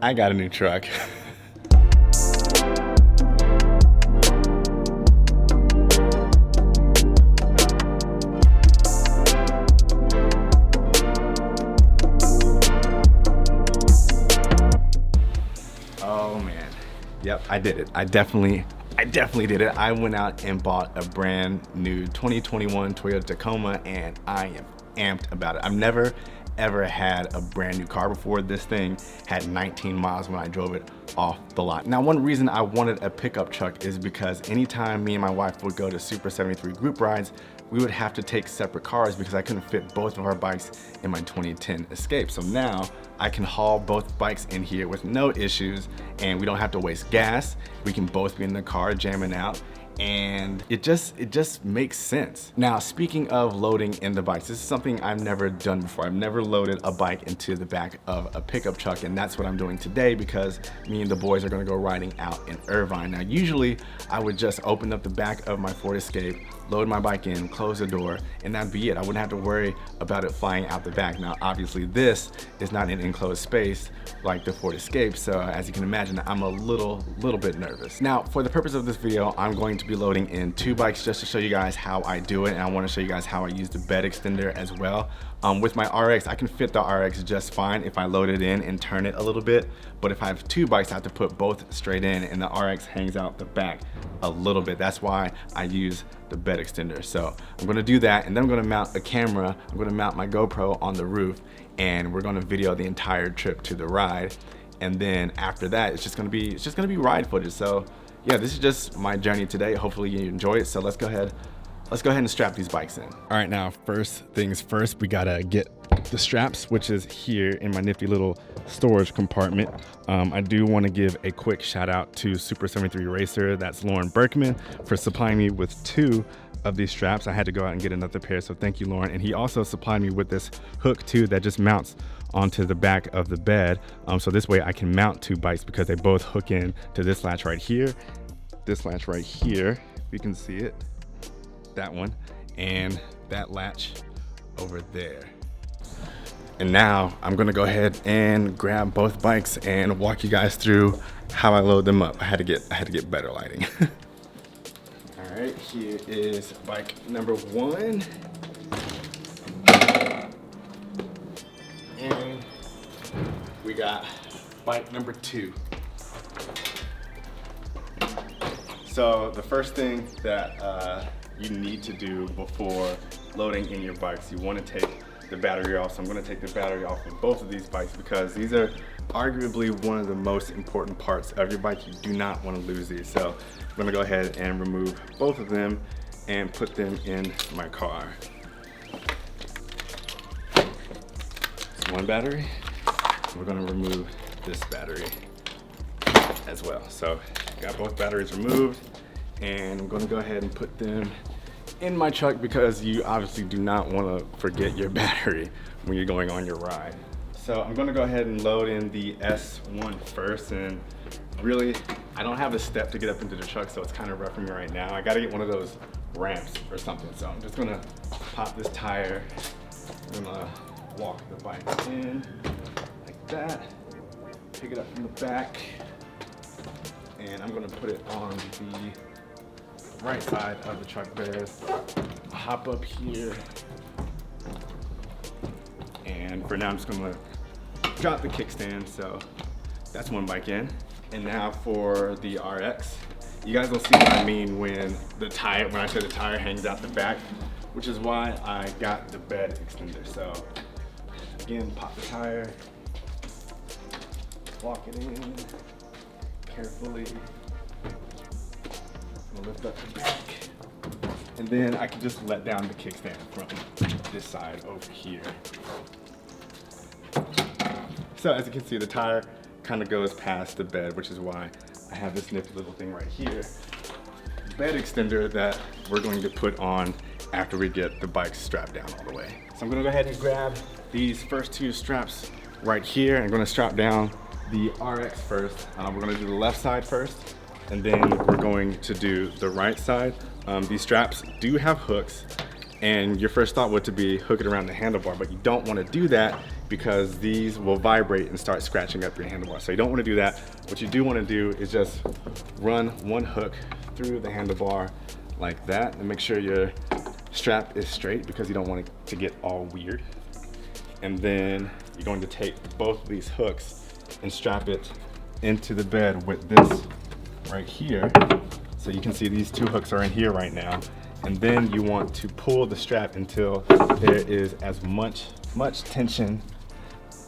I got a new truck. Oh man, yep, I did it. I definitely did it. I went out and bought a brand new 2021 Toyota Tacoma, and I am amped about it. I've never ever had a brand new car before. This thing had 19 miles when I drove it off the lot. Now, one reason I wanted a pickup truck is because anytime me and my wife would go to SUPER73 group rides, we would have to take separate cars because I couldn't fit both of our bikes in my 2010 Escape. So now I can haul both bikes in here with no issues, and we don't have to waste gas. We can both be in the car jamming out, and it just makes sense. Now, speaking of loading in the bikes, this is something I've never done before. I've never loaded a bike into the back of a pickup truck, and that's what I'm doing today because me and the boys are gonna go riding out in Irvine. Now, usually I would just open up the back of my Ford Escape, load my bike in, close the door, and that'd be it. I wouldn't have to worry about it flying out the back. Now, obviously this is not an enclosed space like the Ford Escape, so as you can imagine, I'm a little bit nervous. Now, for the purpose of this video, I'm going to be loading in 2 bikes just to show you guys how I do it, and I want to show you guys how I use the bed extender as well. With my RX, I can fit the RX just fine if I load it in and turn it a little bit, but if I have 2 bikes, I have to put both straight in, and the RX hangs out the back a little bit. That's why I use the bed extender. So I'm gonna do that, and then I'm gonna mount a camera. I'm gonna mount my GoPro on the roof, and we're gonna video the entire trip to the ride. And then after that, it's just gonna be ride footage. So yeah, this is just my journey today. Hopefully you enjoy it. So let's go ahead and strap these bikes in. All right, now first things first, we gotta get the straps, which is here in my nifty little storage compartment. I do want to give a quick shout out to SUPER73 Racer, that's Lauren Berkman, for supplying me with 2 of these straps. I had to go out and get another pair, so thank you, Lauren. And he also supplied me with this hook too that just mounts onto the back of the bed. So this way I can mount 2 bikes because they both hook in to this latch right here, this latch right here, if you can see it, that one, and that latch over there. And now I'm gonna go ahead and grab both bikes and walk you guys through how I load them up. I had to get better lighting. All right, here is bike number 1. And we got bike number 2. So the first thing that you need to do before loading in your bikes, you want to take the battery off. So I'm going to take the battery off of both of these bikes because these are arguably one of the most important parts of your bike. You do not want to lose these. So I'm going to go ahead and remove both of them and put them in my car. It's one battery. We're going to remove this battery as well. So got both batteries removed, and I'm going to go ahead and put them in my truck because you obviously do not want to forget your battery when you're going on your ride. So I'm going to go ahead and load in the S1 first, and really I don't have a step to get up into the truck, so it's kind of rough for me right now. I got to get one of those ramps or something, so I'm just going to pop this tire. I'm going to walk the bike in like that, pick it up from the back, and I'm going to put it on the right side of the truck bed. Hop up here, and for now I'm just gonna drop the kickstand. So that's one bike in. And now for the RX, you guys will see what I mean when I say the tire hangs out the back, which is why I got the bed extender. So again, pop the tire, walk it in carefully. Lift up the back, and then I can just let down the kickstand from this side over here. So as you can see, the tire kind of goes past the bed, which is why I have this nifty little thing right here, bed extender, that we're going to put on after we get the bike strapped down all the way. So I'm going to go ahead and grab these first 2 straps right here. I'm going to strap down the RX first. We're going to do the left side first, and then we're going to do the right side. These straps do have hooks, and your first thought would to be hook it around the handlebar, but you don't want to do that because these will vibrate and start scratching up your handlebar. So you don't want to do that. What you do want to do is just run one hook through the handlebar like that, and make sure your strap is straight because you don't want it to get all weird. And then you're going to take both of these hooks and strap it into the bed with this right here. So you can see these two hooks are in here right now. And then you want to pull the strap until there is as much tension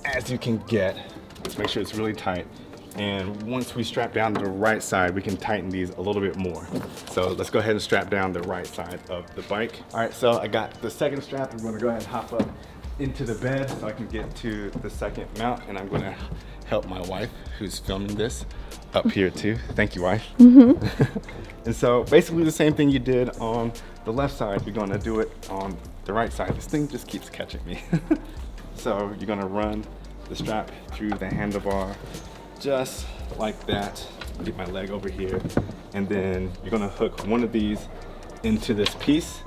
as you can get. Let's make sure it's really tight. And once we strap down the right side, we can tighten these a little bit more. So let's go ahead and strap down the right side of the bike. All right, so I got the second strap. I'm gonna go ahead and hop up into the bed so I can get to the second mount, and I'm gonna help my wife, who's filming this, up here too. Thank you, wife. And so basically the same thing you did on the left side, you're gonna do it on the right side. This thing just keeps catching me. So you're gonna run the strap through the handlebar just like that. Get my leg over here, and then you're gonna hook one of these into this piece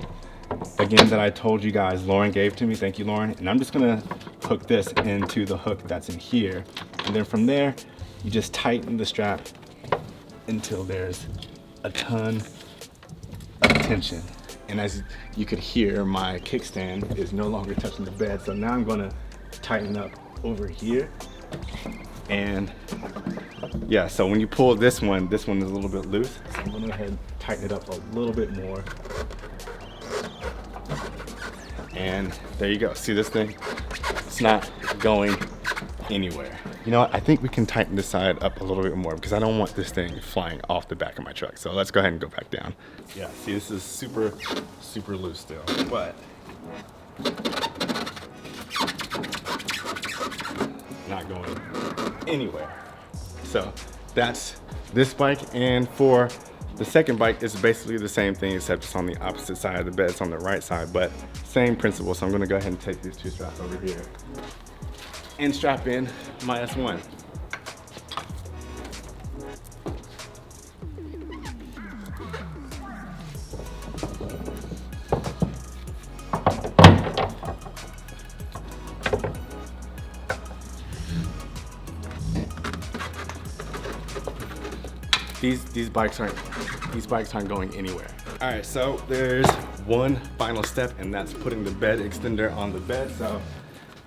again that I told you guys Lauren gave to me. Thank you, Lauren. And I'm just gonna hook this into the hook that's in here, and then from there you just tighten the strap until there's a ton of tension. And as you could hear, my kickstand is no longer touching the bed, so now I'm gonna tighten up over here. And yeah, so when you pull this one is a little bit loose, so I'm gonna go ahead and tighten it up a little bit more. And there you go. See this thing? It's not going anywhere. You know what? I think we can tighten this side up a little bit more because I don't want this thing flying off the back of my truck. So let's go ahead and go back down. Yeah, see, this is super loose still, but not going anywhere. So that's this bike, and for the second bike, it's basically the same thing except it's on the opposite side of the bed. It's on the right side, but same principle. So I'm gonna go ahead and take these two straps over here and strap in my S1. These bikes aren't going anywhere. All right, so there's one final step, and that's putting the bed extender on the bed. So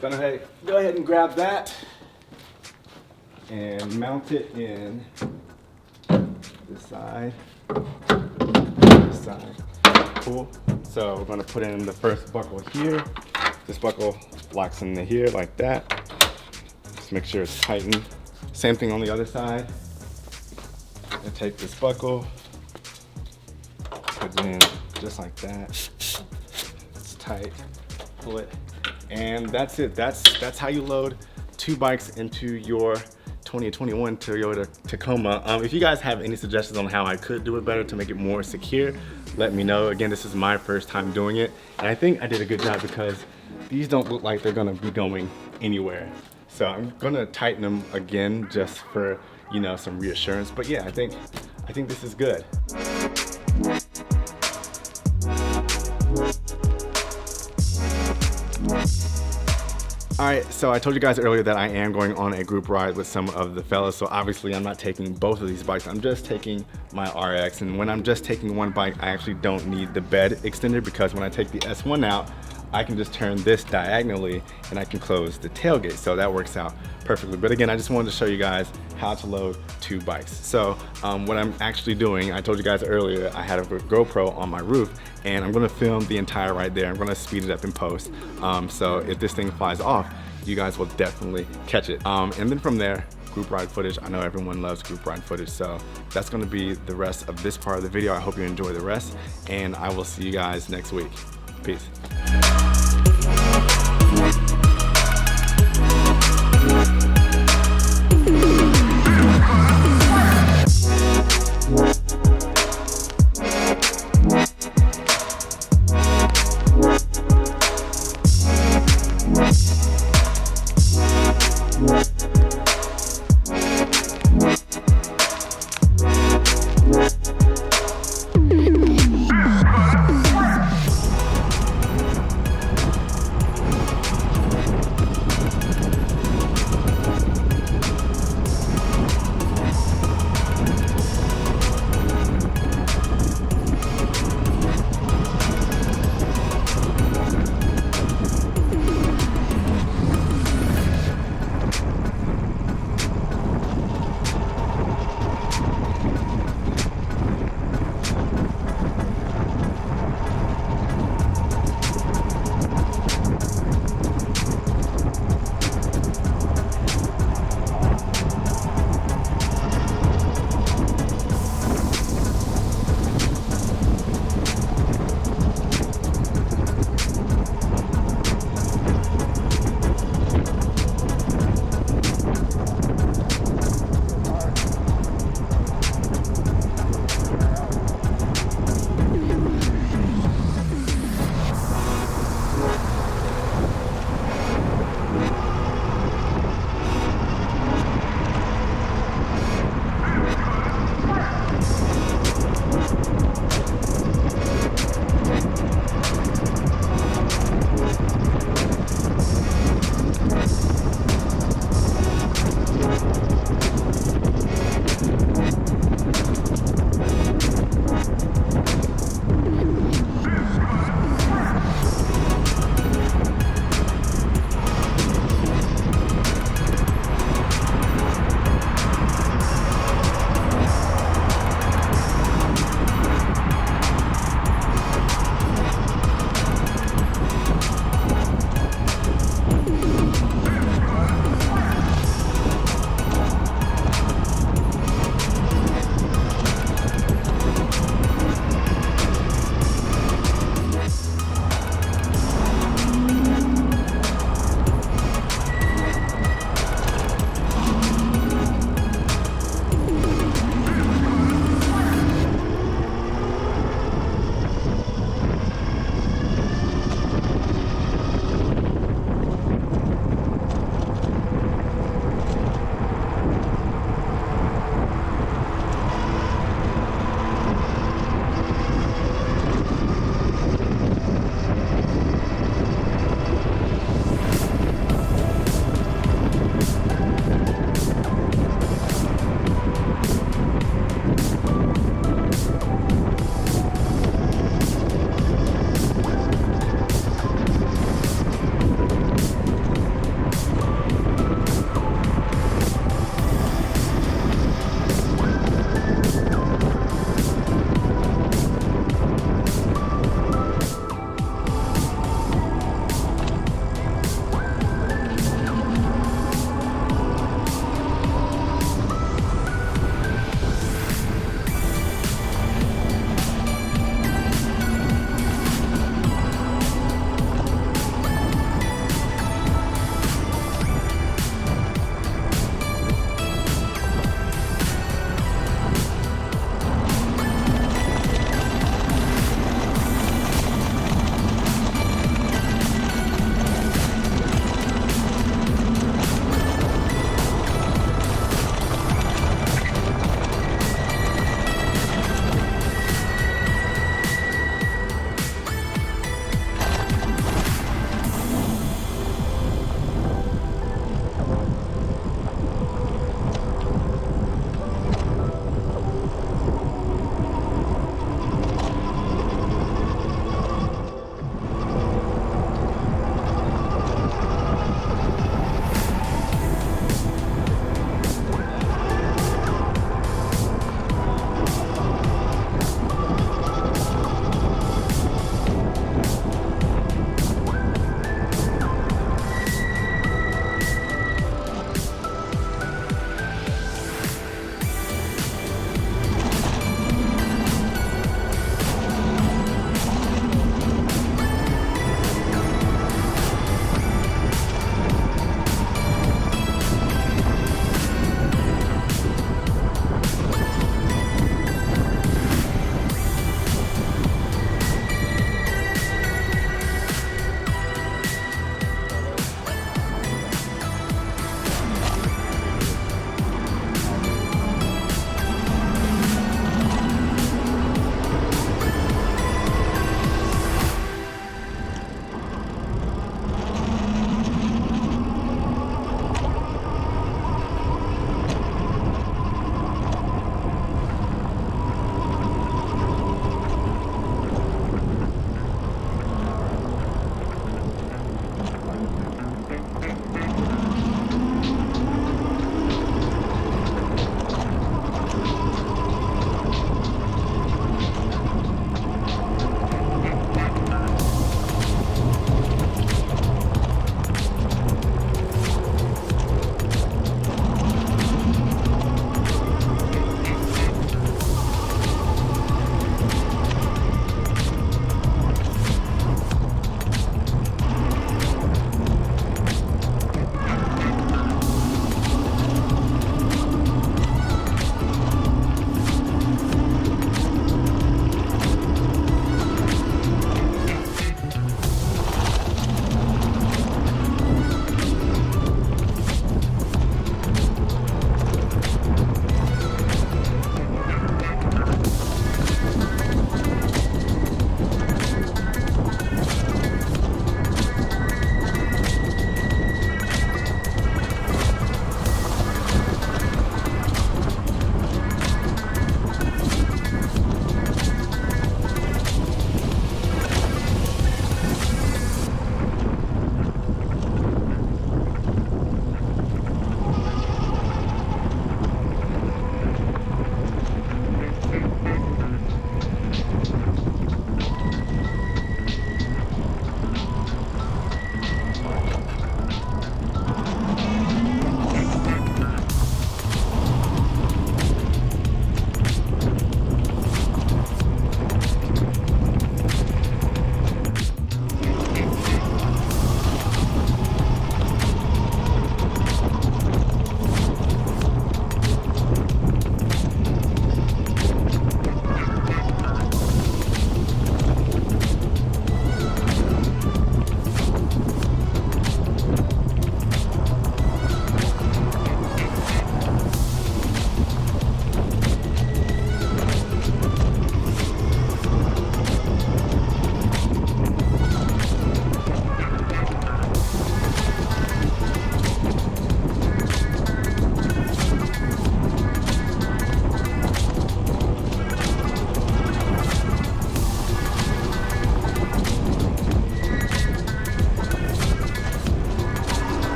go ahead and grab that and mount it in this side, this side. Cool. So we're gonna put in the first buckle here. This buckle locks into here like that. Just make sure it's tightened. Same thing on the other side. And take this buckle, put it in just like that. It's tight. Pull it, and that's it. That's how you load two bikes into your 2021 Toyota Tacoma. If you guys have any suggestions on how I could do it better to make it more secure, let me know. Again, this is my first time doing it, and I think I did a good job because these don't look like they're gonna be going anywhere. So I'm gonna tighten them again just for, you know, some reassurance. But yeah, I think this is good. All right, so I told you guys earlier that I am going on a group ride with some of the fellas. So obviously I'm not taking both of these bikes. I'm just taking my RX. And when I'm just taking one bike, I actually don't need the bed extender, because when I take the S1 out, I can just turn this diagonally and I can close the tailgate. So that works out perfectly. But again, I just wanted to show you guys how to load two bikes. So what I'm actually doing, I told you guys earlier, I had a GoPro on my roof, and I'm gonna film the entire ride there. I'm gonna speed it up in post. So if this thing flies off, you guys will definitely catch it. And then from there, group ride footage. I know everyone loves group ride footage, so that's gonna be the rest of this part of the video. I hope you enjoy the rest, and I will see you guys next week. Peace.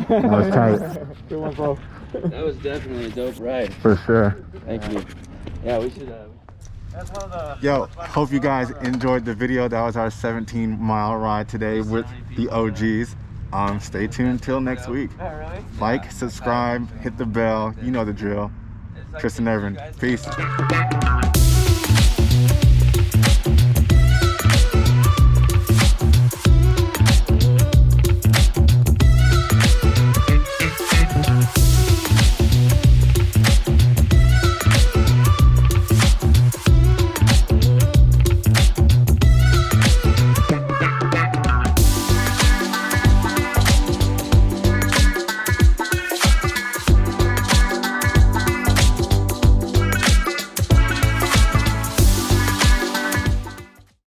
That was tight. Good one, bro. That was definitely a dope ride. For sure. Thank you. Yeah, we should. That's one of the. Yo, hope you guys enjoyed the video. That was our 17-mile ride today with the OGs. Stay tuned till next week. Oh, really? Like, subscribe, hit the bell. You know the drill. Tristan Irvin. Peace.